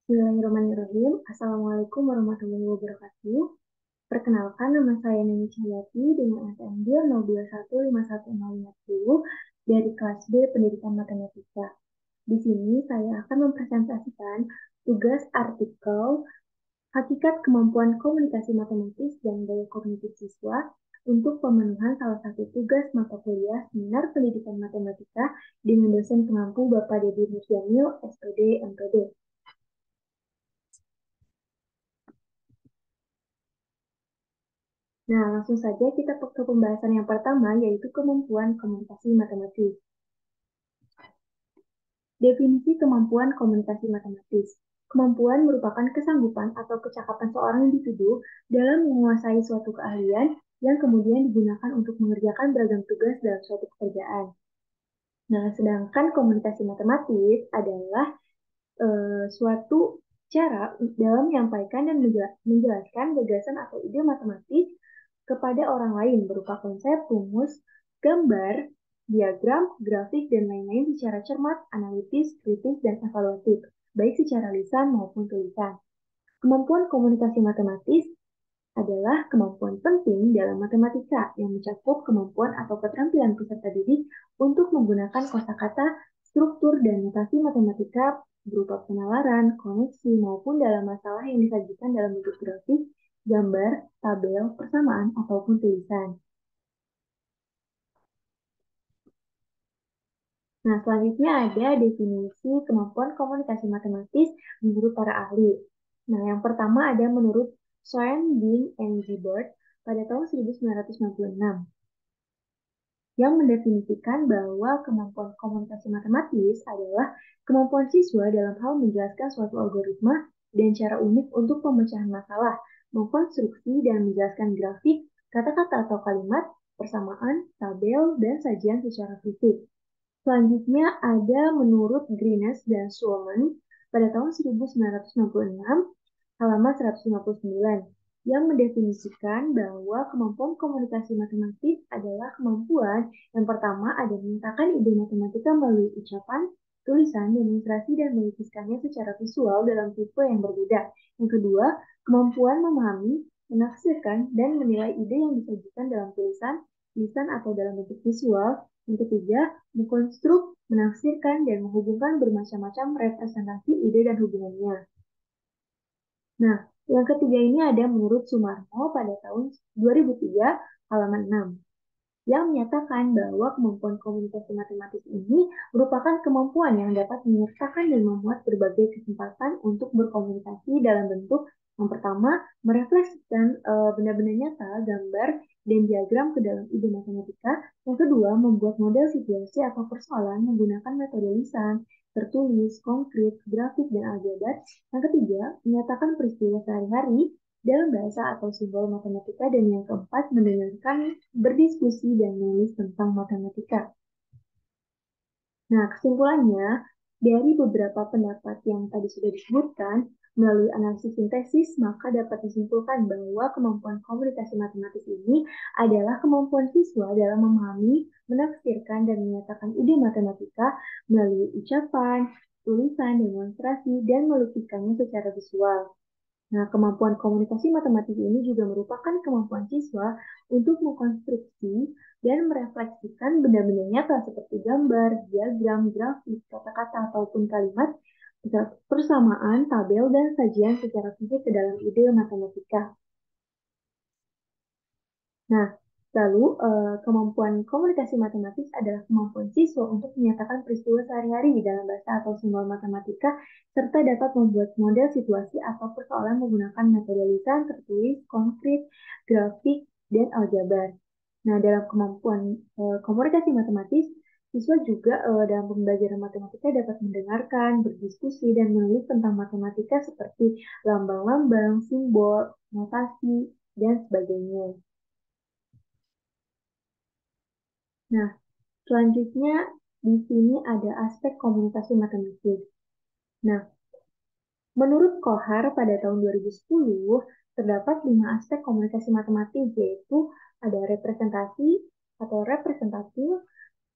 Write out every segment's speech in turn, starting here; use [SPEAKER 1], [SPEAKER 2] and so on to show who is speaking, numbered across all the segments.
[SPEAKER 1] Bismillahirrahmanirrahim. Assalamualaikum warahmatullahi wabarakatuh. Perkenalkan, nama saya Neni Cahyati dengan ATM 202151050 dari kelas B Pendidikan Matematika. Di sini saya akan mempresentasikan tugas artikel Hakikat Kemampuan Komunikasi Matematis dan Daya Kognitif Siswa untuk pemenuhan salah satu tugas mata kuliah Seminar Pendidikan Matematika dengan dosen pengampu Bapak Dedi Nurjamil, SPD, MPD. Nah, langsung saja kita ke pembahasan yang pertama, yaitu kemampuan komunikasi matematis. Definisi kemampuan komunikasi matematis. Kemampuan merupakan kesanggupan atau kecakapan seorang individu dalam menguasai suatu keahlian yang kemudian digunakan untuk mengerjakan beragam tugas dalam suatu pekerjaan. Nah, sedangkan komunikasi matematis adalah suatu cara dalam menyampaikan dan menjelaskan gagasan atau ide matematis kepada orang lain berupa konsep, rumus, gambar, diagram, grafik, dan lain-lain secara cermat, analitis, kritis, dan evaluatif, baik secara lisan maupun tulisan. Kemampuan komunikasi matematis adalah kemampuan penting dalam matematika yang mencakup kemampuan atau keterampilan peserta didik untuk menggunakan kosakata, struktur, dan notasi matematika berupa penalaran, koneksi, maupun dalam masalah yang disajikan dalam bentuk grafik, gambar, tabel, persamaan, ataupun tulisan. Nah, selanjutnya ada definisi kemampuan komunikasi matematis menurut para ahli. Nah, yang pertama ada menurut Soren Bin and Gilbert pada tahun 1996 yang mendefinisikan bahwa kemampuan komunikasi matematis adalah kemampuan siswa dalam hal menjelaskan suatu algoritma dan cara unik untuk pemecahan masalah, mengkonstruksi dan menjelaskan grafik, kata-kata atau kalimat, persamaan, tabel, dan sajian secara fisik. Selanjutnya ada menurut Greenish dan Schulman pada tahun 1966, halaman 159, yang mendefinisikan bahwa kemampuan komunikasi matematis adalah kemampuan yang pertama ada menyatakan ide matematika melalui ucapan, tulisan, demonstrasi, dan melukiskannya secara visual dalam tipe yang berbeda. Yang kedua, kemampuan memahami, menafsirkan, dan menilai ide yang disajikan dalam tulisan, lisan, atau dalam bentuk visual. Yang ketiga, mengkonstruk, menafsirkan, dan menghubungkan bermacam-macam representasi ide dan hubungannya. Nah, yang ketiga ini ada menurut Sumarmo pada tahun 2003, halaman 6, yang menyatakan bahwa kemampuan komunikasi matematis ini merupakan kemampuan yang dapat menyertakan dan memuat berbagai kesempatan untuk berkomunikasi dalam bentuk yang pertama, merefleksikan benda-benda nyata, gambar, dan diagram ke dalam ide matematika. Yang kedua, membuat model situasi atau persoalan menggunakan metode lisan, tertulis, konkret, grafik, dan aljabar. Yang ketiga, menyatakan peristiwa sehari-hari dalam bahasa atau simbol matematika. Dan yang keempat, mendengarkan, berdiskusi, dan menulis tentang matematika. Nah, kesimpulannya, dari beberapa pendapat yang tadi sudah disebutkan, melalui analisis sintesis, maka dapat disimpulkan bahwa kemampuan komunikasi matematis ini adalah kemampuan siswa dalam memahami, menafsirkan, dan menyatakan ide matematika melalui ucapan, tulisan, demonstrasi, dan melukiskannya secara visual. Nah, kemampuan komunikasi matematik ini juga merupakan kemampuan siswa untuk mengkonstruksi dan merefleksikan benda-benda nyata seperti gambar, diagram, grafik, kata-kata, ataupun kalimat, persamaan, tabel, dan sajian secara fisik ke dalam ide matematika. Nah, lalu kemampuan komunikasi matematis adalah kemampuan siswa untuk menyatakan peristiwa sehari-hari dalam bahasa atau simbol matematika, serta dapat membuat model situasi atau persoalan menggunakan metode lisan, tertulis, konkret, grafik, dan aljabar. Nah, dalam kemampuan komunikasi matematis, siswa juga dalam pembelajaran matematika dapat mendengarkan, berdiskusi, dan menulis tentang matematika seperti lambang-lambang, simbol, notasi, dan sebagainya. Nah, selanjutnya di sini ada aspek komunikasi matematis. Nah, menurut Kohar pada tahun 2010, terdapat 5 aspek komunikasi matematis, yaitu ada representasi atau representatif,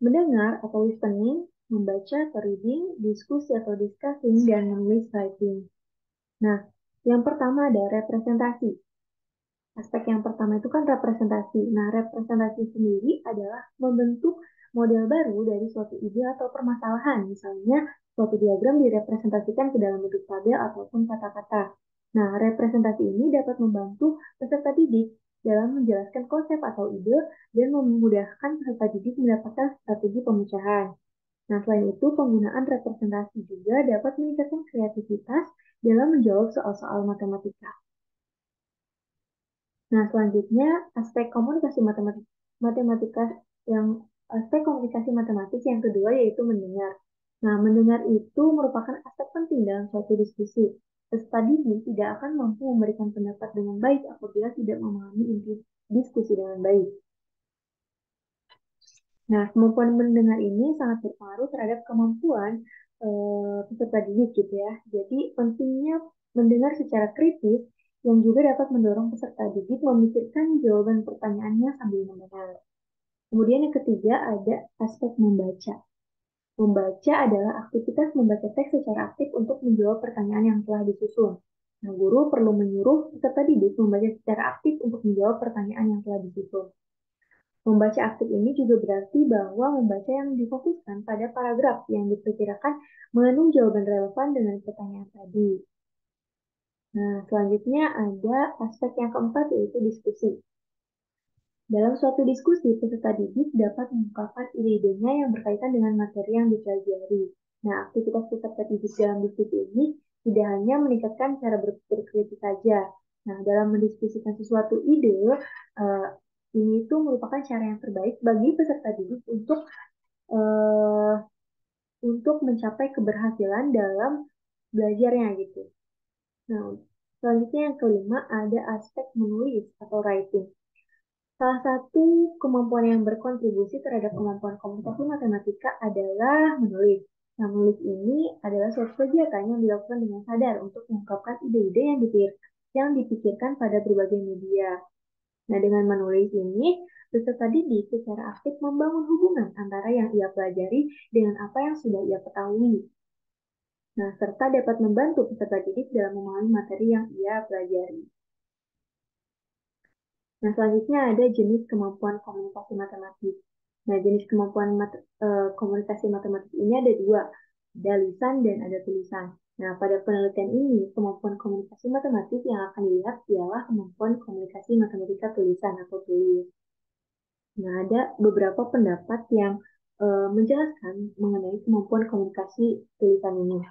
[SPEAKER 1] mendengar atau listening, membaca atau reading, diskusi atau discussing, dan menulis writing. Nah, yang pertama ada representasi. Aspek yang pertama itu kan representasi. Nah, representasi sendiri adalah membentuk model baru dari suatu ide atau permasalahan. Misalnya, suatu diagram direpresentasikan ke dalam bentuk tabel ataupun kata-kata. Nah, representasi ini dapat membantu peserta didik dalam menjelaskan konsep atau ide dan memudahkan peserta didik mendapatkan strategi pemecahan. Nah, selain itu, penggunaan representasi juga dapat meningkatkan kreativitas dalam menjawab soal-soal matematika. Nah, selanjutnya aspek komunikasi matematika yang aspek komunikasi matematis yang kedua yaitu mendengar. Nah, mendengar itu merupakan aspek penting dalam suatu diskusi. Peserta didik tidak akan mampu memberikan pendapat dengan baik apabila tidak memahami inti diskusi dengan baik. Nah, kemampuan mendengar ini sangat berpengaruh terhadap kemampuan peserta didik gitu ya. Jadi, pentingnya mendengar secara kritis yang juga dapat mendorong peserta didik memikirkan jawaban pertanyaannya sambil mendengar. Kemudian yang ketiga ada aspek membaca. Membaca adalah aktivitas membaca teks secara aktif untuk menjawab pertanyaan yang telah disusun. Nah, guru perlu menyuruh peserta didik membaca secara aktif untuk menjawab pertanyaan yang telah disusun. Membaca aktif ini juga berarti bahwa membaca yang difokuskan pada paragraf yang diperkirakan mengandung jawaban relevan dengan pertanyaan tadi. Nah, selanjutnya ada aspek yang keempat yaitu diskusi. Dalam suatu diskusi, peserta didik dapat mengungkapkan ide-idenya yang berkaitan dengan materi yang dipelajari. Nah, aktivitas peserta didik dalam diskusi ini tidak hanya meningkatkan cara berpikir kritis saja. Nah, dalam mendiskusikan sesuatu ide, ini itu merupakan cara yang terbaik bagi peserta didik eh, untuk mencapai keberhasilan dalam belajarnya gitu. Nah, selanjutnya yang kelima ada aspek menulis atau writing. Salah satu kemampuan yang berkontribusi terhadap kemampuan komunikasi matematika adalah menulis. Nah, menulis ini adalah suatu kegiatan yang dilakukan dengan sadar untuk mengungkapkan ide-ide yang dipikirkan pada berbagai media. Nah, dengan menulis ini, peserta didik secara aktif membangun hubungan antara yang ia pelajari dengan apa yang sudah ia ketahui. Nah, serta dapat membantu peserta didik dalam memahami materi yang ia pelajari. Nah, selanjutnya ada jenis kemampuan komunikasi matematis. Nah, jenis kemampuan komunikasi matematis ini ada dua, ada lisan dan ada tulisan. Nah, pada penelitian ini, kemampuan komunikasi matematis yang akan dilihat ialah kemampuan komunikasi matematika tulisan atau tulis. Nah, ada beberapa pendapat yang menjelaskan mengenai kemampuan komunikasi tulisan ini.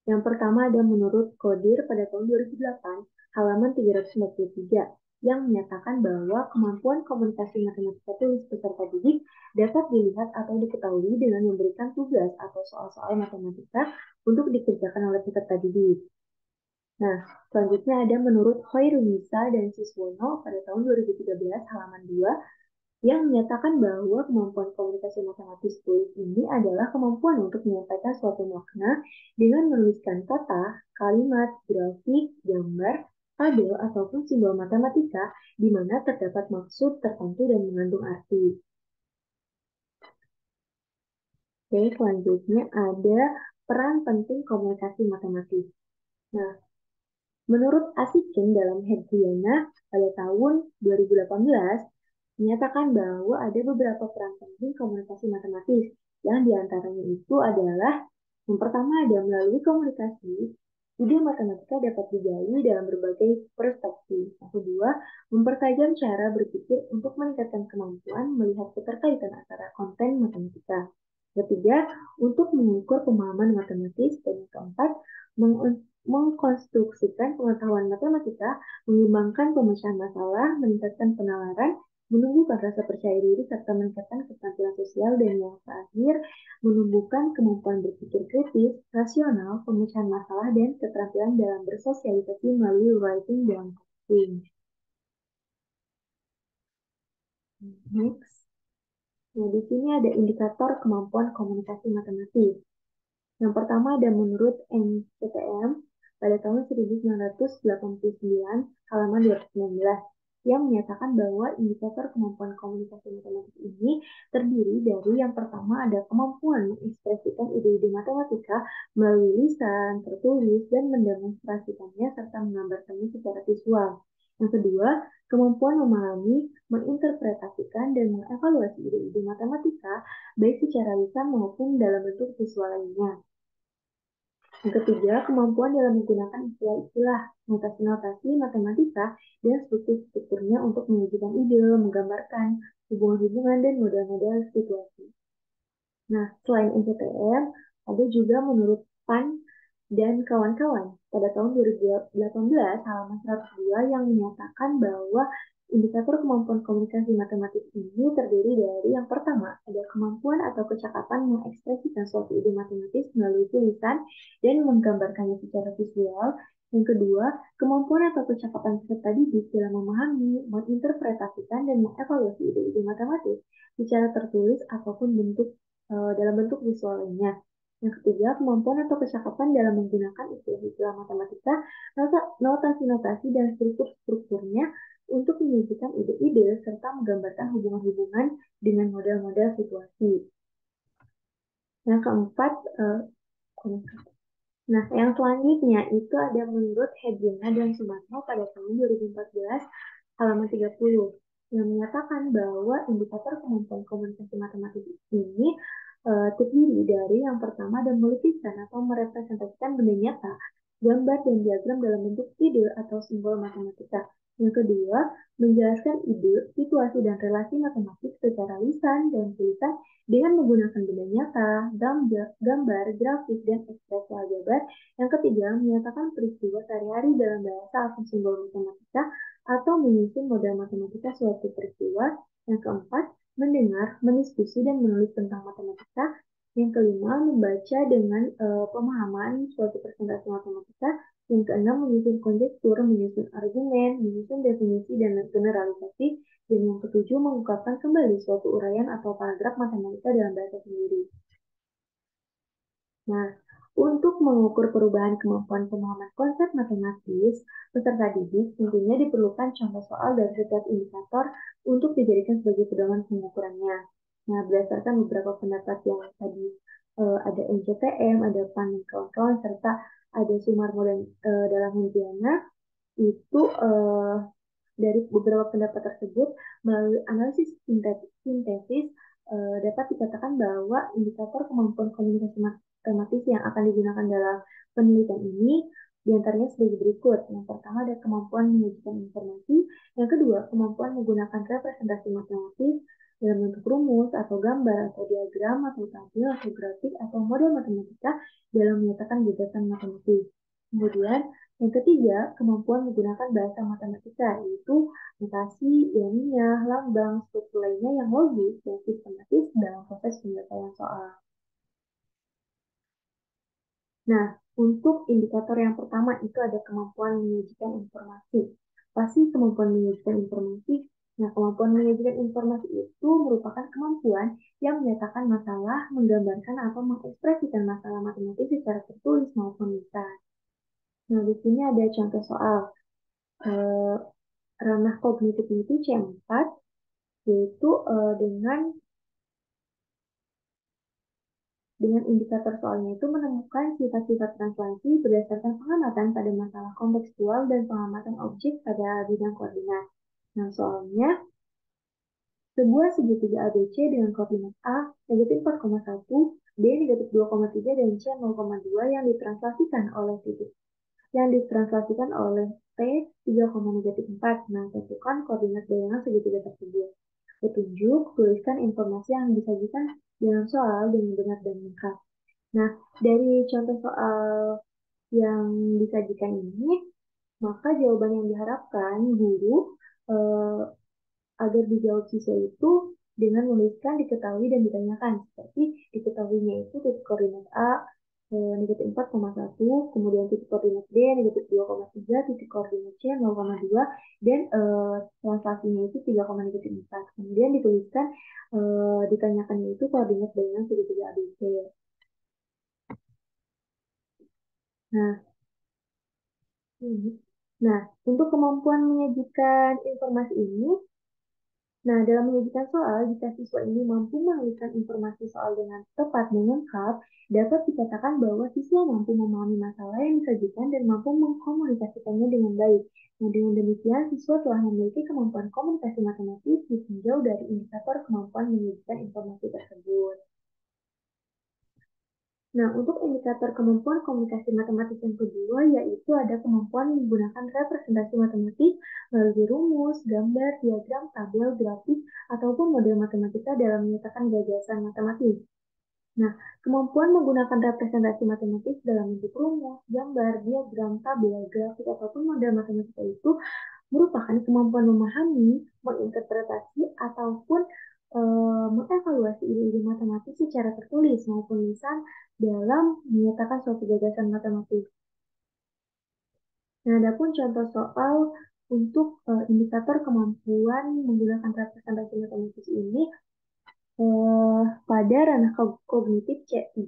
[SPEAKER 1] Yang pertama ada menurut Kodir pada tahun 2008, halaman 343, yang menyatakan bahwa kemampuan komunikasi matematika tulis peserta didik dapat dilihat atau diketahui dengan memberikan tugas atau soal-soal matematika untuk dikerjakan oleh peserta didik. Nah, selanjutnya ada menurut Khairunisa dan Siswono pada tahun 2013 halaman 2 yang menyatakan bahwa kemampuan komunikasi matematis tulis ini adalah kemampuan untuk menyampaikan suatu makna dengan menuliskan kata, kalimat, grafik, gambar, tabel, ataupun simbol matematika di mana terdapat maksud tertentu dan mengandung arti. Oke, selanjutnya ada peran penting komunikasi matematis. Nah, menurut Asikin dalam Hedriana pada tahun 2018, menyatakan bahwa ada beberapa peran penting komunikasi matematis, yang diantaranya itu adalah yang pertama ada melalui komunikasi, ide matematika dapat digali dalam berbagai perspektif. Yang kedua, mempertajam cara berpikir untuk meningkatkan kemampuan melihat keterkaitan antara konten matematika. Ketiga, untuk mengukur pemahaman matematis. Dan yang keempat, mengkonstruksikan pengetahuan matematika, mengembangkan pemecahan masalah, meningkatkan penalaran, menumbuhkan rasa percaya diri, serta meningkatkan keterampilan sosial, dan yang terakhir, menumbuhkan kemampuan berpikir kritis, rasional, pemecahan masalah, dan keterampilan dalam bersosialisasi melalui writing dan talking. Next. Nah, di sini ada indikator kemampuan komunikasi matematis. Yang pertama ada menurut NCTM pada tahun 1989, halaman 219, yang menyatakan bahwa indikator kemampuan komunikasi matematik ini terdiri dari yang pertama ada kemampuan mengekspresikan ide-ide matematika melalui lisan, tertulis, dan mendemonstrasikannya serta menggambarkannya secara visual. Yang kedua, kemampuan memahami, menginterpretasikan, dan mengevaluasi ide-ide matematika baik secara lisan maupun dalam bentuk visual lainnya. Yang ketiga, kemampuan dalam menggunakan istilah-istilah, notasi-notasi matematika, dan struktur-strukturnya untuk menyajikan ide, menggambarkan hubungan-hubungan, dan model-model situasi. Nah, selain NCTM, ada juga menurut PAN dan kawan-kawan pada tahun 2018 halaman 102 yang menyatakan bahwa indikator kemampuan komunikasi matematik ini terdiri dari yang pertama, ada kemampuan atau kecakapan mengekspresikan suatu ide matematis melalui tulisan dan menggambarkannya secara visual. Yang kedua, kemampuan atau kecakapan peserta didik dalam memahami, menginterpretasikan, dan mengevaluasi ide-ide matematis secara tertulis ataupun dalam bentuk visual lainnya. Yang ketiga, kemampuan atau kecakapan dalam menggunakan istilah-istilah matematika, notasi-notasi, dan struktur-strukturnya untuk menyajikan ide-ide serta menggambarkan hubungan-hubungan dengan model-model situasi. Yang keempat, nah, yang selanjutnya itu ada menurut Hedjana dan Sumarno pada tahun 2014 halaman 30 yang menyatakan bahwa indikator kemampuan komunikasi matematik ini terdiri dari yang pertama ada melukiskan atau merepresentasikan benda nyata, gambar dan diagram dalam bentuk ide atau simbol matematika. Yang kedua, menjelaskan ide, situasi, dan relasi matematik secara lisan dan tulisan dengan menggunakan benda nyata, gambar, grafik, dan ekspresi aljabar. Yang ketiga, menyatakan peristiwa sehari-hari dalam bahasa atau simbol matematika atau menyusun model matematika suatu peristiwa. Yang keempat, mendengar, mendiskusi, dan menulis tentang matematika. Yang kelima, membaca dengan pemahaman suatu presentasi matematika. Yang keenam, menyusun konjektur, menyusun argumen, menyusun definisi dan generalisasi. Dan yang ketujuh, mengungkapkan kembali suatu uraian atau paragraf matematika dalam bahasa sendiri. Nah, untuk mengukur perubahan kemampuan pemahaman konsep matematis, peserta didik tentunya diperlukan contoh soal dari setiap indikator untuk dijadikan sebagai pedoman pengukurannya. Nah, berdasarkan beberapa pendapat yang tadi ada NCTM, ada PAN dan kawan-kawan, serta ada Sumarmo dan dalam Hentiana, itu dari beberapa pendapat tersebut, melalui analisis sintesis dapat dikatakan bahwa indikator kemampuan komunikasi matematis yang akan digunakan dalam penelitian ini diantaranya sebagai berikut. Yang pertama ada kemampuan menyajikan informasi, yang kedua kemampuan menggunakan representasi matematis dalam bentuk rumus atau gambar atau diagram atau tabel atau grafik atau model matematika dalam menyatakan gagasan matematis. Kemudian yang ketiga, kemampuan menggunakan bahasa matematika, yaitu notasi, ilmiah, lambang, struktur lainnya yang logis dan sistematis dalam proses penyelesaian soal. Nah, untuk indikator yang pertama itu ada kemampuan menyajikan informasi. Pasti kemampuan menyajikan informasi. Nah, kemampuan menyajikan informasi itu merupakan kemampuan yang menyatakan masalah, menggambarkan atau mengekspresikan masalah matematis secara tertulis maupun lisan. Nah, di sini ada contoh soal ranah kognitif itu C4, yaitu dengan indikator soalnya itu menemukan sifat-sifat translasi berdasarkan pengamatan pada masalah kontekstual dan pengamatan objek pada bidang koordinat. Nah, soalnya sebuah segitiga ABC dengan koordinat A negatif 4,1, B negatif 2,3, dan C 0,2 yang ditranslasikan oleh T 3,-4. Nah, tentukan koordinat bayangan segitiga tersebut. Petunjuk, tuliskan informasi yang disajikan dalam soal dengan benar dan lengkap. Nah, dari contoh soal yang disajikan ini, maka jawaban yang diharapkan guru agar dijawab siswa itu dengan menuliskan diketahui dan ditanyakan. Seperti diketahuinya itu titik koordinat A negatif 4,1, kemudian titik koordinat B negatif 2,3, titik koordinat C 0,2, dan translasinya itu 3,-4. Kemudian dituliskan ditanyakannya itu koordinat bayangan segitiga ABC. Nah, Nah, untuk kemampuan menyajikan informasi ini, nah, dalam menyajikan soal, jika siswa ini mampu menuliskan informasi soal dengan tepat dan lengkap, dapat dikatakan bahwa siswa mampu memahami masalah yang disajikan dan mampu mengkomunikasikannya dengan baik. Nah, dengan demikian, siswa telah memiliki kemampuan komunikasi matematis ditinjau dari indikator kemampuan menyajikan informasi tersebut. Nah, untuk indikator kemampuan komunikasi matematis yang kedua, yaitu ada kemampuan menggunakan representasi matematis melalui rumus, gambar, diagram, tabel, grafik, ataupun model matematika dalam menyatakan gagasan matematis. Nah, kemampuan menggunakan representasi matematis dalam bentuk rumus, gambar, diagram, tabel, grafik, ataupun model matematika itu merupakan kemampuan memahami, menginterpretasi, ataupun mengevaluasi ide-ide matematis secara tertulis maupun lisan dalam menyatakan suatu gagasan matematis. Nah, adapun contoh soal untuk indikator kemampuan menggunakan representasi matematis ini pada ranah kognitif C3,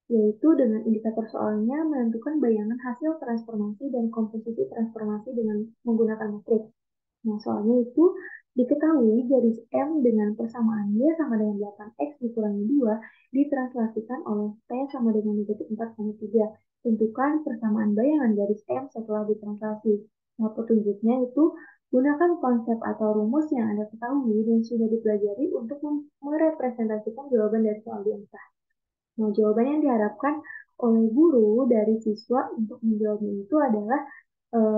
[SPEAKER 1] yaitu dengan indikator soalnya menentukan bayangan hasil transformasi dan komposisi transformasi dengan menggunakan matriks. Nah, soalnya itu diketahui garis M dengan persamaan Y sama dengan 8X dikurangi 2 ditranslasikan oleh P sama dengan negatif 4,3. Tentukan persamaan bayangan garis M setelah ditranslasi. Nah, petunjuknya itu gunakan konsep atau rumus yang Anda ketahui dan sudah dipelajari untuk merepresentasikan jawaban dari soal di atas. Nah, jawaban yang diharapkan oleh guru dari siswa untuk menjawabnya itu adalah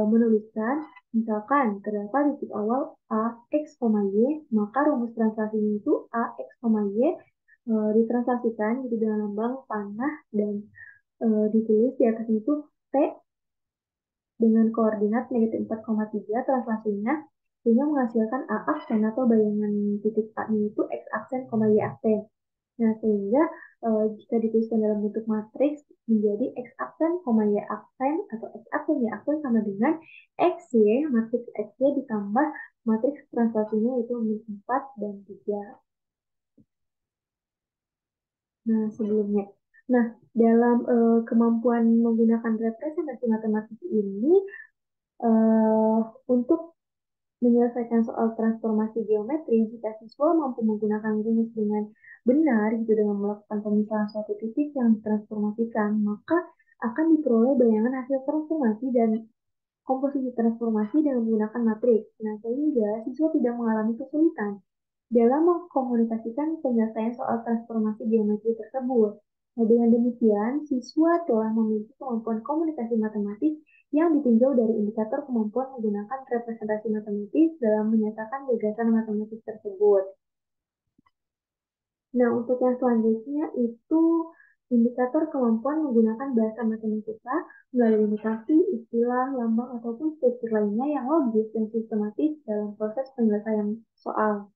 [SPEAKER 1] menuliskan, misalkan terdapat titik awal A, X, Y, maka rumus translasinya itu A, X, Y ditranslasikan gitu dengan lambang panah dan ditulis di atasnya itu T dengan koordinat negatif 4,3 translasinya sehingga menghasilkan A aksen atau bayangan titik A-nya itu X aksen, Y aksen. Nah, sehingga jika dituliskan dalam bentuk matriks menjadi X aksen, Y aksen atau X aksen, Y aksen sama dengan XY, matriks XY ditambah matriks translasinya itu 4 dan 3. Nah, sebelumnya. Nah, dalam kemampuan menggunakan representasi matematis ini, eh, untuk menyelesaikan soal transformasi geometri, jika siswa mampu menggunakan rumus dengan benar, gitu, dengan melakukan pemisahan suatu titik yang ditransformasikan, maka akan diperoleh bayangan hasil transformasi dan komposisi transformasi dengan menggunakan matriks. Nah, sehingga siswa tidak mengalami kesulitan dalam mengkomunikasikan penyelesaian soal transformasi geometri tersebut. Nah, dengan demikian, siswa telah memiliki kemampuan komunikasi matematis yang ditinjau dari indikator kemampuan menggunakan representasi matematis dalam menyatakan gagasan matematis tersebut. Nah, untuk yang selanjutnya itu indikator kemampuan menggunakan bahasa matematika melalui notasi, istilah, lambang, ataupun struktur lainnya yang logis dan sistematis dalam proses penyelesaian soal.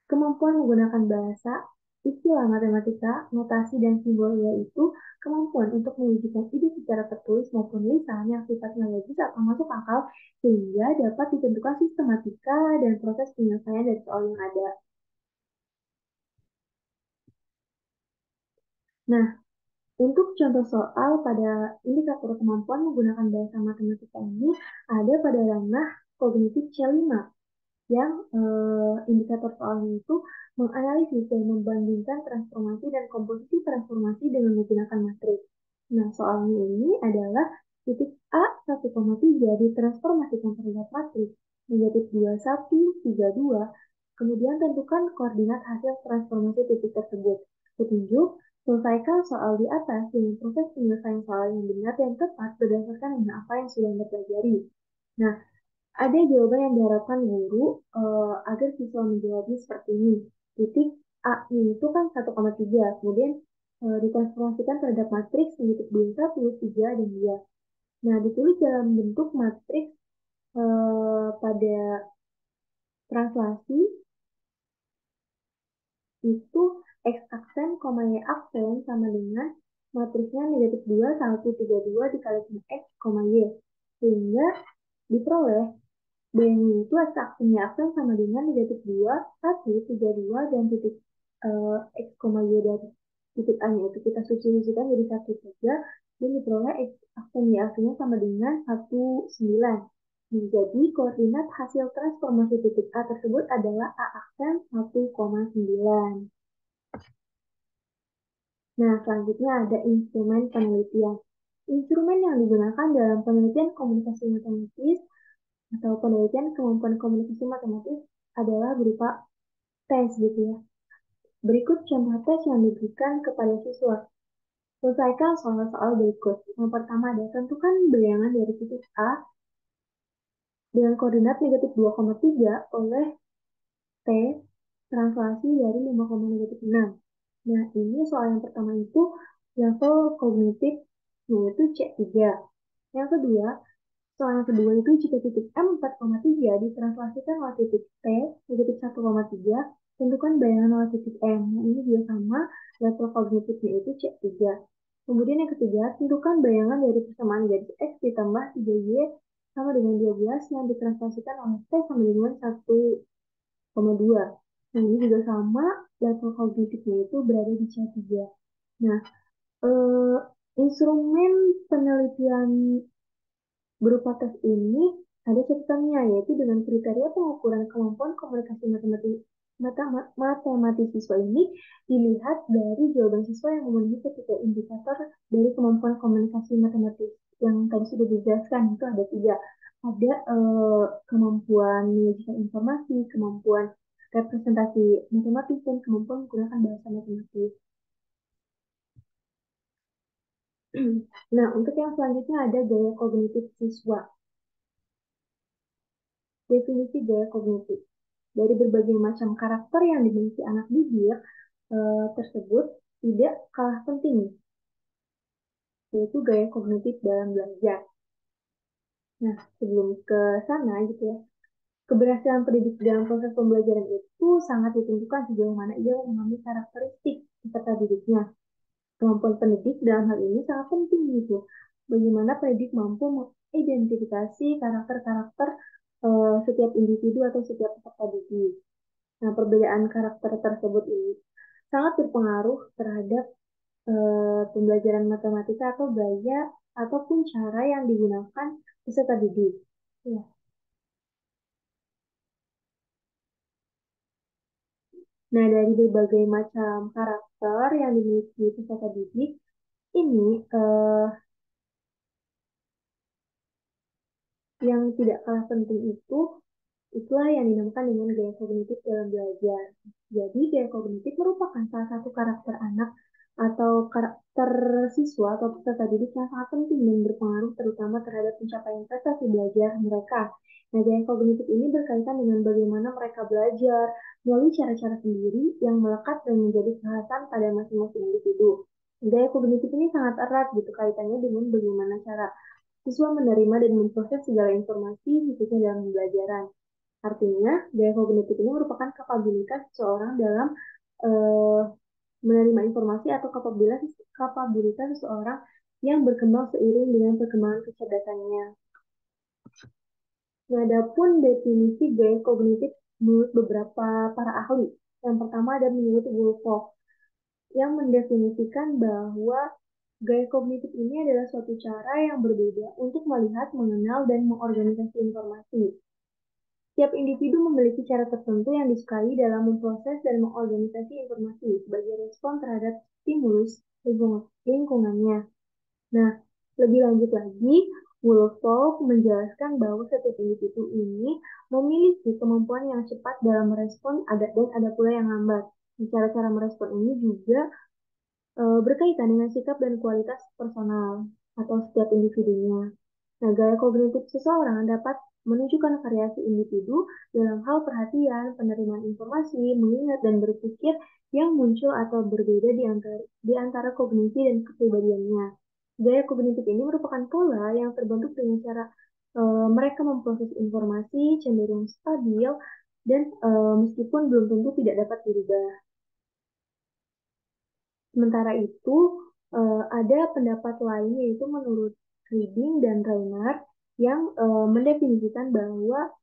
[SPEAKER 1] Kemampuan menggunakan bahasa, istilah matematika, notasi, dan simbol yaitu kemampuan untuk mewujudkan ide secara tertulis maupun lisan yang sifatnya logis atau masuk akal sehingga dapat ditentukan sistematika dan proses penyelesaian dari soal yang ada. Nah, untuk contoh soal pada indikator kemampuan menggunakan bahasa matematika ini ada pada ranah kognitif C5 yang indikator soalnya itu menganalisis dan membandingkan transformasi dan komposisi transformasi dengan menggunakan matriks. Nah, soalnya ini adalah titik A 1,3 ditransformasikan terhadap matriks negatif 2132. Kemudian tentukan koordinat hasil transformasi titik tersebut. Petunjuk, selesaikan soal di atas dengan proses penyelesaian soal yang benar dan tepat berdasarkan dengan apa yang sudah Anda pelajari. Nah, ada jawaban yang diharapkan guru agar siswa menjawabnya seperti ini. Titik A itu kan 1,3, kemudian ditransformasikan terhadap matriks negatif 21, 3, dan 2. Nah, ditulis dalam bentuk matriks pada translasi itu X aksen, Y aksen sama dengan matriksnya negatif 2, 1, 3, 2 dikalikan X, Y. Sehingga diperoleh B-nya itu aksennya aksen sama dengan negatif 2, 1, 3, 2, dan titik X, Y dari titik A-nya itu kita substitusikan jadi 1, 3, dan diperoleh X aksen Y-nya sama dengan 19. Nah, jadi koordinat hasil transformasi titik A tersebut adalah A aksen 1,9. Nah, selanjutnya ada instrumen penelitian. Instrumen yang digunakan dalam penelitian komunikasi matematis atau penelitian kemampuan komunikasi matematis adalah berupa tes gitu ya. Berikut contoh tes yang diberikan kepada siswa. Selesaikan soal-soal berikut. Yang pertama ada tentukan bilangan dari titik A dengan koordinat negatif 2,3 oleh T translasi dari 5,6. Nah, ini soal yang pertama itu level kognitif yaitu C3. Yang kedua, soal yang kedua itu jika titik M 4,3 ditranslasikan oleh titik T negatif 1,3, tentukan bayangan oleh titik M. Nah, ini juga sama, level kognitifnya itu C3. Kemudian yang ketiga, tentukan bayangan dari persamaan garis X ditambah 3Y sama dengan 12 yang ditranslasikan oleh T sama dengan 1,2. Nah, ini juga sama, level kognitifnya itu berada di C3. Nah, instrumen penelitian berupa tes ini ada catatannya, yaitu dengan kriteria pengukuran kemampuan komunikasi matematis siswa ini dilihat dari jawaban siswa yang memenuhi ketiga indikator dari kemampuan komunikasi matematis yang tadi sudah dijelaskan. Itu ada tiga. Ada kemampuan menyajikan informasi, kemampuan representasi matematis, dan kemampuan menggunakan bahasa matematis. Nah, untuk yang selanjutnya ada gaya kognitif siswa. Definisi gaya kognitif. Dari berbagai macam karakter yang dimiliki anak didik tersebut tidak kalah penting, yaitu gaya kognitif dalam belajar. Nah, sebelum ke sana gitu ya, keberhasilan pendidik dalam proses pembelajaran itu sangat ditentukan sejauh mana ia memahami karakteristik peserta didiknya. Kemampuan pendidik dalam hal ini sangat penting gitu. Bagaimana pendidik mampu mengidentifikasi karakter-karakter setiap individu atau setiap peserta didik. Nah, perbedaan karakter tersebut ini sangat berpengaruh terhadap pembelajaran matematika atau gaya ataupun cara yang digunakan peserta didik. Ya. Nah, dari berbagai macam karakter yang dimiliki peserta didik, ini yang tidak kalah penting itu itulah yang dinamakan dengan gaya kognitif dalam belajar. Jadi, gaya kognitif merupakan salah satu karakter anak atau karakter siswa atau peserta didik yang sangat penting dan berpengaruh terutama terhadap pencapaian prestasi belajar mereka. Nah, gaya kognitif ini berkaitan dengan bagaimana mereka belajar melalui cara-cara sendiri yang melekat dan menjadi kekhasan pada masing-masing individu. Gaya kognitif ini sangat erat gitu kaitannya dengan bagaimana cara siswa menerima dan memproses segala informasi khususnya dalam pembelajaran. Artinya, gaya kognitif ini merupakan kapabilitas seseorang dalam eh, menerima informasi atau kapabilitas seseorang yang berkembang seiring dengan perkembangan kecerdasannya. Nah, adapun definisi gaya kognitif menurut beberapa para ahli. Yang pertama ada menurut Wolkoff yang mendefinisikan bahwa gaya kognitif ini adalah suatu cara yang berbeda untuk melihat, mengenal, dan mengorganisasi informasi. Setiap individu memiliki cara tertentu yang disukai dalam memproses dan mengorganisasi informasi sebagai respon terhadap stimulus lingkungannya. Nah, lebih lanjut lagi, Woolfolk menjelaskan bahwa setiap individu ini memiliki kemampuan yang cepat dalam merespon dan ada pula yang lambat. Cara-cara merespon ini juga berkaitan dengan sikap dan kualitas personal atau setiap individunya. Nah, gaya kognitif seseorang dapat menunjukkan variasi individu dalam hal perhatian, penerimaan informasi, mengingat, dan berpikir yang muncul atau berbeda di antara kognisi dan kepribadiannya. Gaya kognitif ini merupakan pola yang terbentuk dengan cara mereka memproses informasi cenderung stabil dan meskipun belum tentu tidak dapat dirubah. Sementara itu, ada pendapat lain yaitu menurut Reading dan Rainer yang mendefinisikan bahwa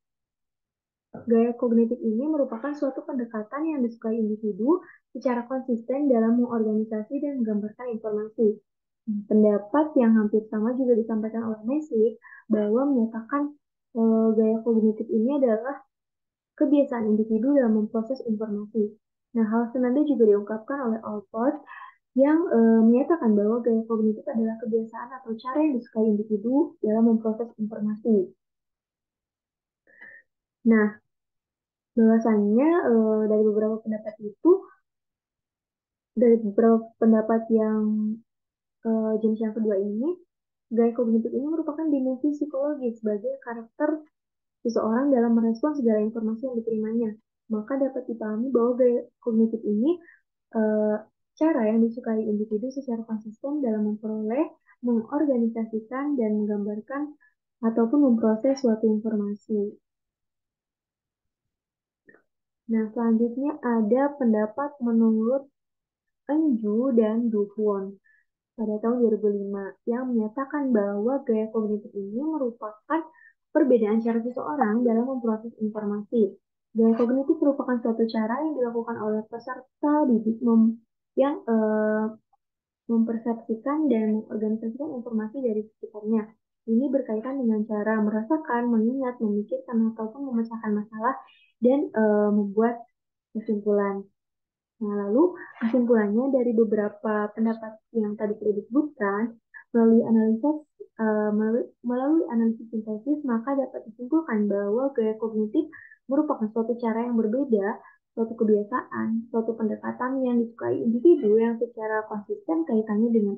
[SPEAKER 1] gaya kognitif ini merupakan suatu pendekatan yang disukai individu secara konsisten dalam mengorganisasi dan menggambarkan informasi. Pendapat yang hampir sama juga disampaikan oleh Messi bahwa menyatakan gaya kognitif ini adalah kebiasaan individu dalam memproses informasi. Nah, hal senada juga diungkapkan oleh Alport yang menyatakan bahwa gaya kognitif adalah kebiasaan atau cara yang disukai individu dalam memproses informasi. Nah, bahwasannya dari beberapa pendapat yang jenis yang kedua ini, gaya kognitif ini merupakan dimensi psikologis sebagai karakter seseorang dalam merespon segala informasi yang diterimanya. Maka dapat dipahami bahwa gaya kognitif ini eh, cara yang disukai individu secara konsisten dalam memperoleh, mengorganisasikan, dan menggambarkan ataupun memproses suatu informasi. Nah, selanjutnya ada pendapat menurut Enju dan Duhwon pada tahun 2005 yang menyatakan bahwa gaya kognitif ini merupakan perbedaan cara seseorang dalam memproses informasi. Gaya kognitif merupakan suatu cara yang dilakukan oleh peserta didik yang mempersepsikan dan mengorganisasikan informasi dari sekitarnya. Ini berkaitan dengan cara merasakan, mengingat, memikirkan, ataupun memecahkan masalah dan membuat kesimpulan. Nah, lalu kesimpulannya dari beberapa pendapat yang tadi sudah disebutkan, melalui analisis sintesis, maka dapat disimpulkan bahwa gaya kognitif merupakan suatu cara yang berbeda, suatu kebiasaan, suatu pendekatan yang disukai individu yang secara konsisten kaitannya dengan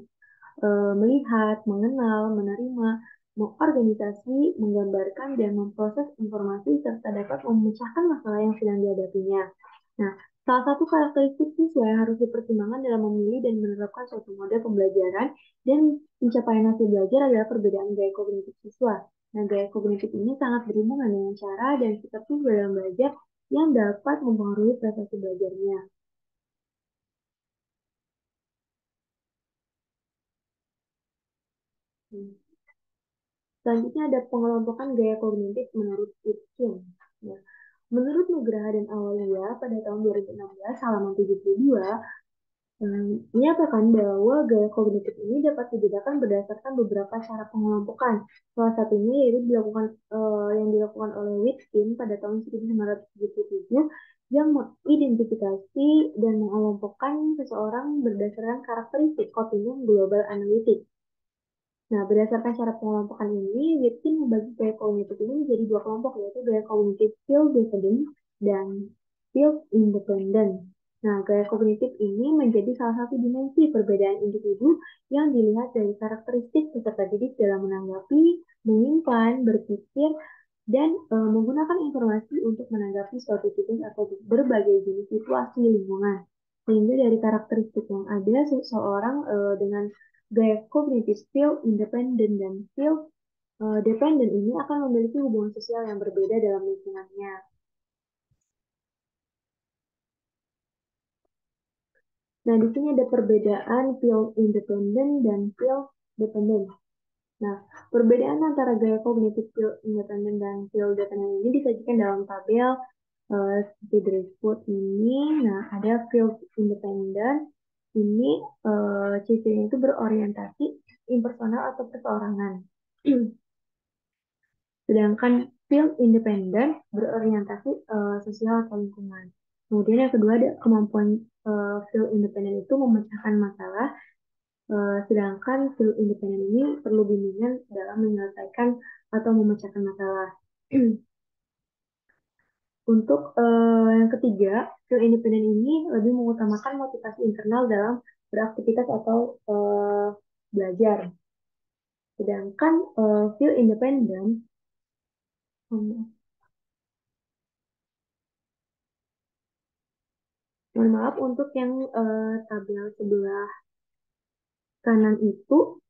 [SPEAKER 1] melihat, mengenal, menerima, mengorganisasi, menggambarkan, dan memproses informasi serta dapat memecahkan masalah yang sedang dihadapinya. Nah, salah satu karakteristik siswa yang harus dipertimbangkan dalam memilih dan menerapkan suatu model pembelajaran dan pencapaian hasil belajar adalah perbedaan gaya kognitif siswa. Nah, gaya kognitif ini sangat berhubungan dengan cara dan sikap siswa dalam belajar yang dapat mempengaruhi prestasi belajarnya. Hmm. Selanjutnya ada pengelompokan gaya kognitif menurut Witkin. Ya. Menurut Nugraha dan Awalia pada tahun 2016 halaman 72, menyatakan bahwa gaya kognitif ini dapat dibedakan berdasarkan beberapa cara pengelompokan. Salah satunya yaitu yang dilakukan oleh Witkin pada tahun 1977 yang mengidentifikasi dan mengelompokkan seseorang berdasarkan karakteristik Continuum Global Analytics. Nah, berdasarkan cara pengelompokan ini, Witkin membagi gaya kognitif ini menjadi dua kelompok, yaitu gaya kognitif field dependent dan field independent. Nah, gaya kognitif ini menjadi salah satu dimensi perbedaan individu yang dilihat dari karakteristik peserta didik dalam menanggapi, menyimpan, berpikir, dan menggunakan informasi untuk menanggapi suatu situs atau berbagai jenis situasi lingkungan. Sehingga dari karakteristik yang ada, seseorang dengan gaya kognitif field independent dan field dependent ini akan memiliki hubungan sosial yang berbeda dalam lingkungannya. Nah, di sini ada perbedaan field independent dan field dependent. Nah, perbedaan antara gaya kognitif field independent dan field dependent ini disajikan dalam tabel seperti Driftwood ini. Nah, ada field independent ini cirinya itu berorientasi impersonal atau perseorangan. Sedangkan field independent berorientasi sosial atau lingkungan. Kemudian yang kedua ada kemampuan field independent itu memecahkan masalah, sedangkan field independent ini perlu bimbingan dalam menyelesaikan atau memecahkan masalah. Untuk yang ketiga, field independent ini lebih mengutamakan motivasi internal dalam beraktivitas atau belajar. Sedangkan field independent, mohon maaf untuk yang tabel sebelah kanan itu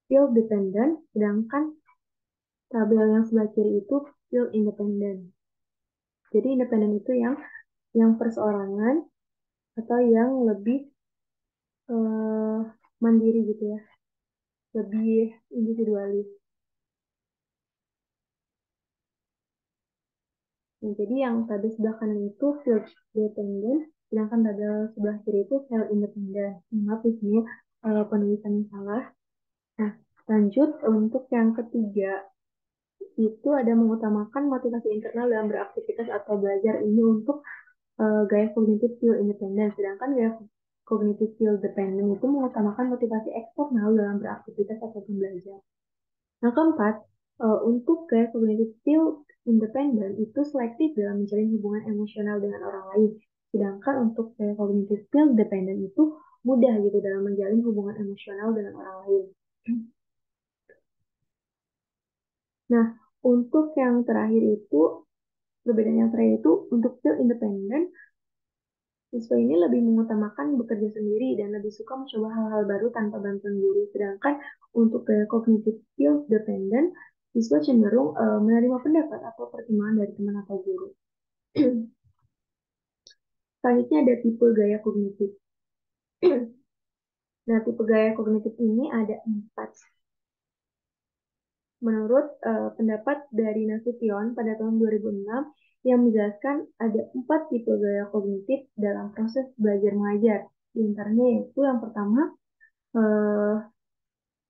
[SPEAKER 1] field dependent, sedangkan tabel yang sebelah kiri itu field independent. Jadi independen itu yang perseorangan atau yang lebih eh, mandiri gitu ya, lebih individualis. Nah, jadi yang tabel sebelah kanan itu field dependent, sedangkan tabel sebelah kiri itu field independent. Maaf di sini penulisannya salah. Nah, lanjut untuk yang ketiga, itu ada mengutamakan motivasi internal dalam beraktivitas atau belajar ini untuk gaya cognitive field independent. Sedangkan gaya cognitive field dependent itu mengutamakan motivasi eksternal dalam beraktivitas ataupun belajar. Nah, keempat, untuk gaya cognitive field independent itu selektif dalam menjalin hubungan emosional dengan orang lain. Sedangkan untuk gaya cognitive field dependent itu mudah gitu dalam menjalin hubungan emosional dengan orang lain. Nah, untuk yang terakhir itu, perbedaan yang terakhir itu untuk field independent, siswa ini lebih mengutamakan bekerja sendiri dan lebih suka mencoba hal-hal baru tanpa bantuan guru. Sedangkan untuk gaya cognitive field dependent, siswa cenderung menerima pendapat atau pertimbangan dari teman atau guru. Selanjutnya ada tipe gaya kognitif. Nah, tipe gaya kognitif ini ada 4. Menurut pendapat dari Nasution pada tahun 2006 yang menjelaskan ada 4 tipe gaya kognitif dalam proses belajar mengajar. Di antaranya yaitu yang pertama, eh,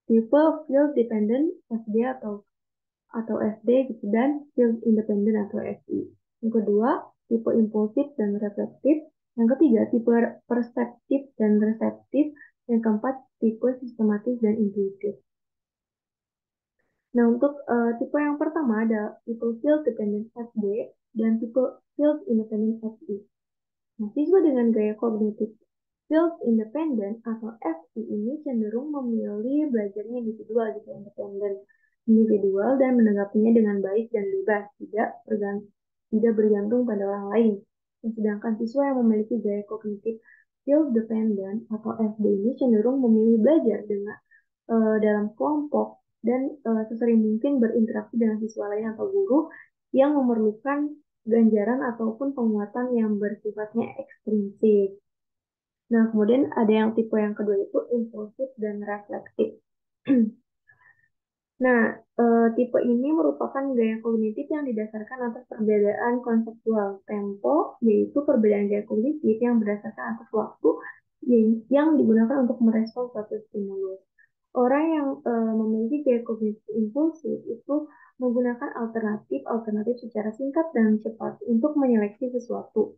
[SPEAKER 1] tipe field dependent FD atau FD gitu, dan field independent atau FI. Yang kedua, tipe impulsif dan reflektif. Yang ketiga, tipe perseptif dan reseptif. Yang keempat, tipe sistematis dan intuitif. Nah, untuk tipe yang pertama ada tipe field dependent FD dan tipe field independent FI. Nah, siswa dengan gaya kognitif field independent atau FI ini cenderung memilih belajarnya individual gitu, individual dan menanggapinya dengan baik dan bebas, tidak bergantung pada orang lain. Sedangkan siswa yang memiliki gaya kognitif field dependent atau FD ini cenderung memilih belajar dengan dalam kelompok dan sesering mungkin berinteraksi dengan siswa lain atau guru yang memerlukan ganjaran ataupun penguatan yang bersifatnya ekstrinsik. Nah, kemudian ada yang tipe yang kedua itu impulsif dan reflektif. Nah, tipe ini merupakan gaya kognitif yang didasarkan atas perbedaan konseptual tempo, yaitu perbedaan gaya kognitif yang berdasarkan atas waktu yang digunakan untuk merespons suatu stimulus. Orang yang memiliki gaya kognitif impulsif itu menggunakan alternatif secara singkat dan cepat untuk menyeleksi sesuatu.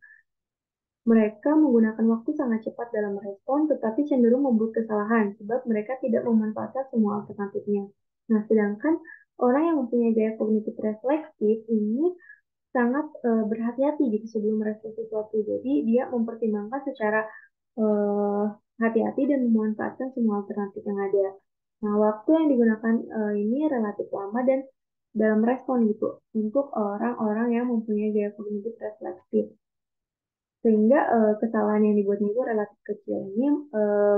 [SPEAKER 1] Mereka menggunakan waktu sangat cepat dalam merespon, tetapi cenderung membuat kesalahan sebab mereka tidak memanfaatkan semua alternatifnya. Nah, sedangkan orang yang mempunyai gaya kognitif refleksif ini sangat berhati-hati gitu sebelum merespon sesuatu. Jadi dia mempertimbangkan secara eh, hati-hati dan memanfaatkan semua alternatif yang ada. Nah, waktu yang digunakan ini relatif lama dan dalam respon gitu untuk orang-orang yang mempunyai gaya kognitif refleksif. Sehingga kesalahan yang dibuatnya itu relatif kecil. Ini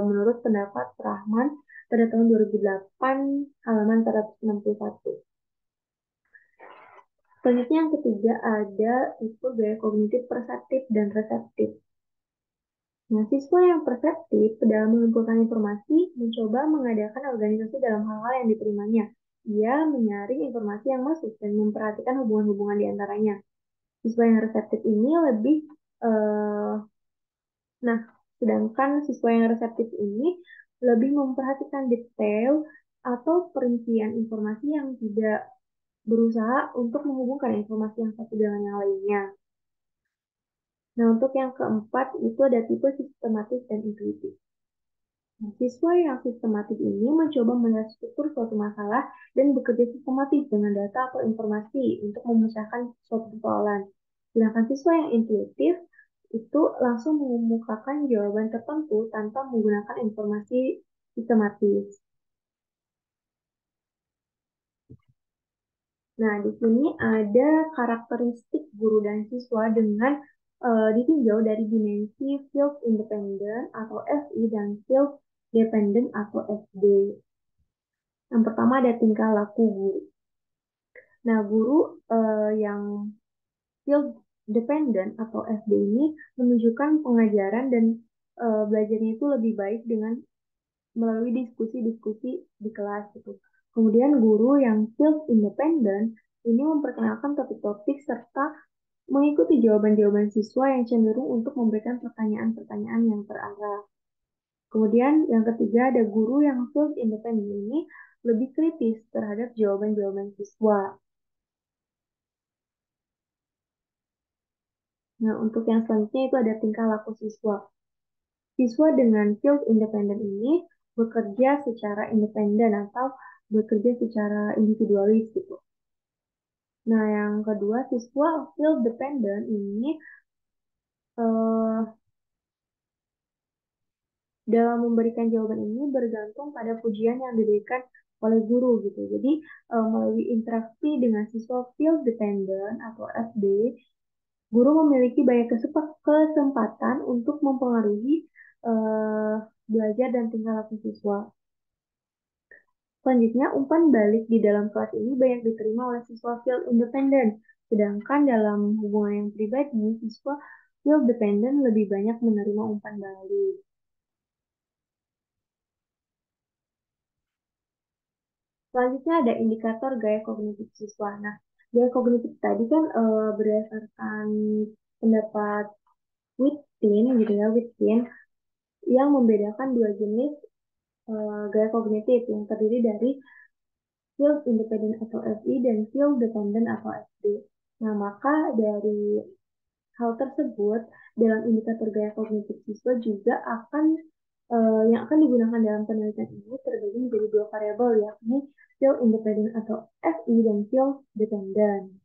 [SPEAKER 1] menurut pendapat Rahman pada tahun 2008 halaman 161. Selanjutnya yang ketiga ada tipe gaya kognitif perseptif dan reseptif. Nah, siswa yang perseptif dalam mengumpulkan informasi mencoba mengadakan organisasi dalam hal-hal yang diterimanya. Ia menyaring informasi yang masuk dan memperhatikan hubungan-hubungan di antaranya. Siswa yang reseptif ini lebih eh, Nah, sedangkan siswa yang reseptif ini lebih memperhatikan detail atau perincian informasi yang tidak berusaha untuk menghubungkan informasi yang satu dengan yang lainnya. Nah, untuk yang keempat itu ada tipe sistematis dan intuitif. Nah, siswa yang sistematis ini mencoba melihat struktur suatu masalah dan bekerja sistematis dengan data atau informasi untuk memecahkan suatu persoalan. Sedangkan siswa yang intuitif itu langsung mengemukakan jawaban tertentu tanpa menggunakan informasi sistematis. Nah, di sini ada karakteristik guru dan siswa dengan ditinjau dari dimensi field independent atau FI dan field dependent atau FD. Yang pertama ada tingkah laku guru. Nah, guru yang field dependent atau FD ini menunjukkan pengajaran dan belajarnya itu lebih baik dengan melalui diskusi-diskusi di kelas gitu. Kemudian guru yang field independent ini memperkenalkan topik-topik serta mengikuti jawaban-jawaban siswa yang cenderung untuk memberikan pertanyaan-pertanyaan yang terarah. Kemudian yang ketiga ada guru yang field independent ini lebih kritis terhadap jawaban-jawaban siswa. Nah, untuk yang selanjutnya itu ada tingkah laku siswa. Siswa dengan field independent ini bekerja secara independen atau bekerja secara individualis gitu. Nah, yang kedua, siswa field dependent ini eh, dalam memberikan jawaban ini bergantung pada pujian yang diberikan oleh guru gitu. Jadi, melalui interaksi dengan siswa field dependent atau FD, guru memiliki banyak kesempatan untuk mempengaruhi eh, belajar dan tingkah laku siswa. Selanjutnya, umpan balik di dalam kelas ini banyak diterima oleh siswa field independent, sedangkan dalam hubungan yang pribadi, siswa field dependent lebih banyak menerima umpan balik. Selanjutnya ada indikator gaya kognitif siswa. Nah, gaya kognitif tadi kan berdasarkan pendapat Wittin gitu ya, Wittin yang membedakan dua jenis gaya kognitif yang terdiri dari field independent atau FI dan field dependent atau FD. Nah, maka dari hal tersebut dalam indikator gaya kognitif siswa juga yang akan digunakan dalam penelitian ini terbagi menjadi dua variabel yakni field independent atau FI dan field dependent.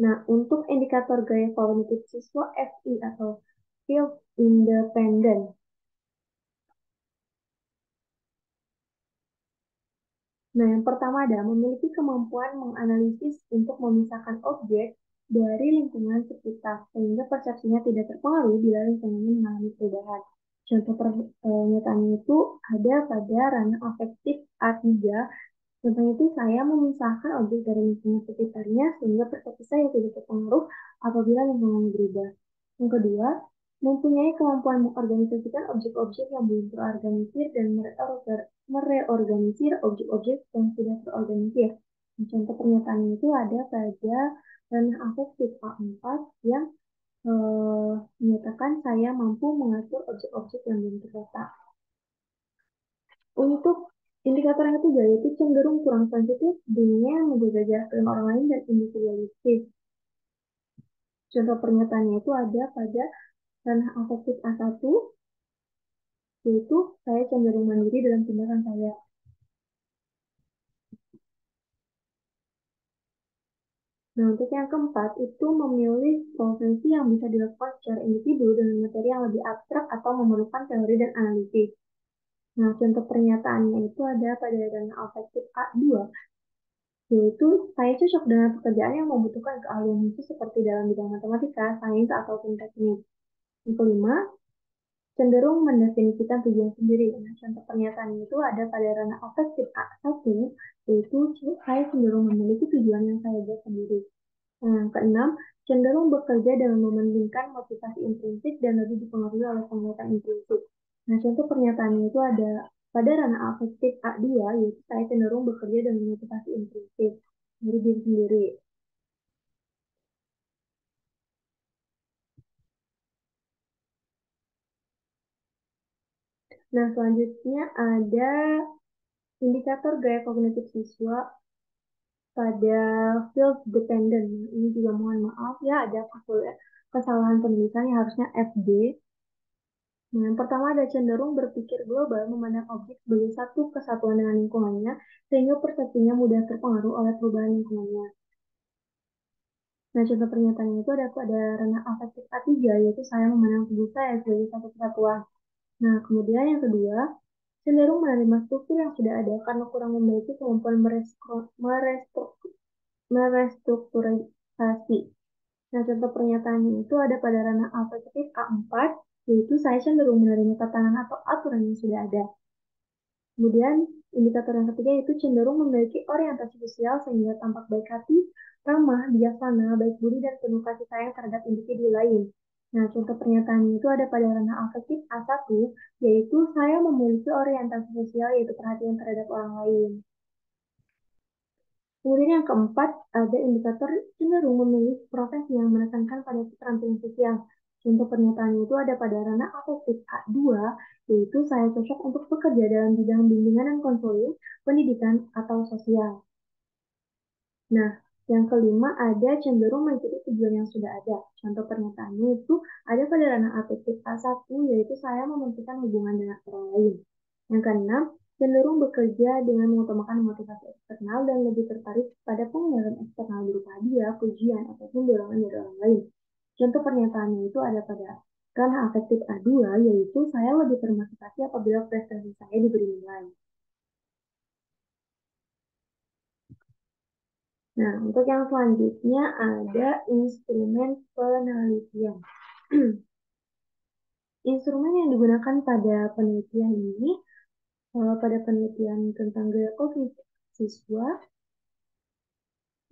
[SPEAKER 1] Nah, untuk indikator gaya kognitif siswa FI atau field independent. Nah, yang pertama adalah memiliki kemampuan menganalisis untuk memisahkan objek dari lingkungan sekitar, sehingga persepsinya tidak terpengaruh bila lingkungannya mengalami perubahan. Contoh pernyataannya itu ada pada ranah afektif A3. Contohnya itu saya memisahkan objek dari lingkungan sekitarnya sehingga persepsi saya tidak terpengaruh apabila lingkungannya berubah. Yang kedua, mempunyai kemampuan mengorganisasikan objek-objek yang belum terorganisir dan mereorganisir objek-objek yang sudah terorganisir. Contoh pernyataan itu ada pada ranah afektif A4 yang menyatakan saya mampu mengatur objek-objek yang belum terletak. Untuk indikator yang ketiga yaitu cenderung kurang sensitif dengan menjaga jarak dengan orang lain dan individualistis. Contoh pernyataannya itu ada pada ranah afektif A1, yaitu saya cenderung mandiri dalam tindakan saya. Nah, untuk yang keempat, itu memilih profesi yang bisa dilakukan secara individu dengan materi yang lebih abstrak atau memerlukan teori dan analisis. Nah, contoh pernyataannya itu ada pada ranah afektif A2, yaitu saya cocok dengan pekerjaan yang membutuhkan keahlian khusus seperti dalam bidang matematika, sains, ataupun teknik. Yang kelima, cenderung mendefinisikan tujuan sendiri. Nah, contoh pernyataan itu ada pada ranah afektif A1, yaitu saya cenderung memiliki tujuan yang saya buat sendiri. Nah, yang keenam, cenderung bekerja dengan mementingkan motivasi intrinsik dan lebih dipengaruhi oleh penguatan intrinsik. Nah, contoh pernyataannya itu ada pada ranah afektif A2, yaitu saya cenderung bekerja dengan motivasi intrinsik dari diri sendiri. Nah, selanjutnya ada indikator gaya kognitif siswa pada field dependent. Nah, ini juga mohon maaf ya, ada kesalahan penulisan yang harusnya FD. Nah, yang pertama ada cenderung berpikir global, memandang objek sebagai satu kesatuan dengan lingkungannya, sehingga persepsinya mudah terpengaruh oleh perubahan lingkungannya. Nah, contoh pernyataannya itu ada pada ranah afektif A3, yaitu saya memandang tubuh saya sebagai satu kesatuan. Nah, kemudian yang kedua, cenderung menerima struktur yang sudah ada karena kurang memiliki kemampuan merestrukturisasi. Nah, contoh pernyataannya itu ada pada ranah afektif A4, yaitu saya cenderung menerima tatanan atau aturan yang sudah ada. Kemudian, indikator yang ketiga itu cenderung memiliki orientasi sosial sehingga tampak baik hati, ramah, bijaksana, baik budi, dan penuh kasih sayang terhadap individu lain. Nah, contoh pernyataan itu ada pada ranah afektif A1, yaitu saya memiliki orientasi sosial yaitu perhatian terhadap orang lain. Kemudian yang keempat, ada indikator cenderung memilih profesi yang menekankan pada keterampilan sosial. Contoh pernyataannya itu ada pada ranah afektif A2, yaitu saya cocok untuk bekerja dalam bidang bimbingan dan konseling, pendidikan, atau sosial. Nah, yang kelima ada cenderung mengikuti tujuan yang sudah ada. Contoh pernyataannya itu ada pada ranah afektif A1, yaitu saya mementingkan hubungan dengan orang lain. Yang keenam, cenderung bekerja dengan mengutamakan motivasi eksternal dan lebih tertarik pada pengenalan eksternal berupa hadiah, pujian, ataupun dorongan dari orang lain. Contoh pernyataannya itu ada pada ranah afektif A2, yaitu saya lebih termotivasi apabila prestasi saya diberi nilai. Nah, untuk yang selanjutnya ada instrumen penelitian. Instrumen yang digunakan pada penelitian ini, pada penelitian tentang gaya kognitif siswa,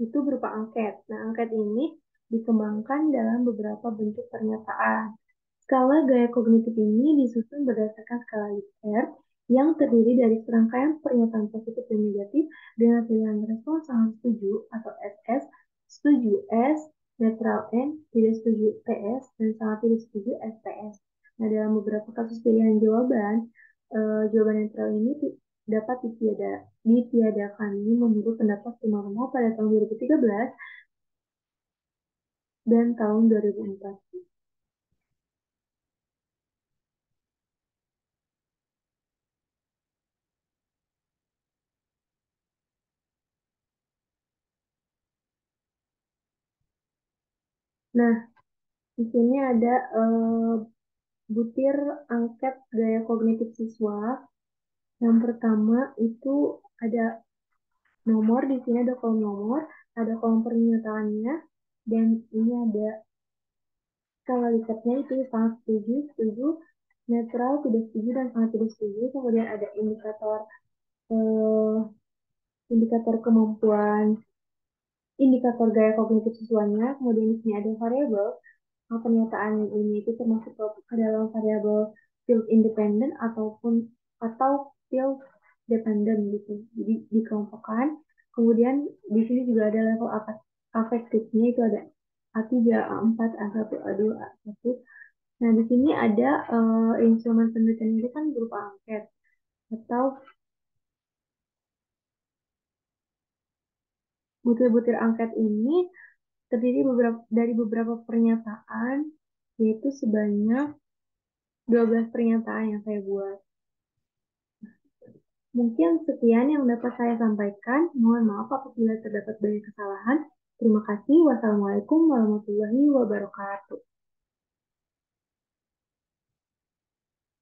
[SPEAKER 1] itu berupa angket. Nah, angket ini dikembangkan dalam beberapa bentuk pernyataan. Skala gaya kognitif ini disusun berdasarkan skala Likert yang terdiri dari serangkaian pernyataan positif dan negatif dengan pilihan respons sangat setuju atau SS, setuju S, netral N, tidak setuju PS, dan sangat tidak setuju SPS. Nah, dalam beberapa kasus pilihan jawaban, jawaban netral ini dapat ditiadakan menurut pendapat Sumarmo pada tahun 2013 dan tahun 2004. Nah, di sini ada butir angket gaya kognitif siswa. Yang pertama itu ada nomor, di sini ada kolom nomor, ada kolom pernyataannya, dan ini ada skala Likert-nya itu sangat setuju, setuju, netral, tidak setuju, dan sangat tidak setuju. Kemudian ada eh, indikator kemampuan, indikator gaya kognitif siswanya. Kemudian di sini ada variabel. Pernyataan ini itu termasuk ke dalam variabel field independent atau field dependent gitu. Jadi dikelompokkan. Kemudian di sini juga ada level afektifnya itu ada A3, A4, A1, A2, A1. Nah, di sini ada instrumen penelitian ini kan berupa angket atau butir-butir angket ini terdiri dari beberapa pernyataan, yaitu sebanyak 12 pernyataan yang saya buat. Mungkin sekian yang dapat saya sampaikan. Mohon maaf apabila terdapat banyak kesalahan. Terima kasih. Wassalamualaikum warahmatullahi wabarakatuh.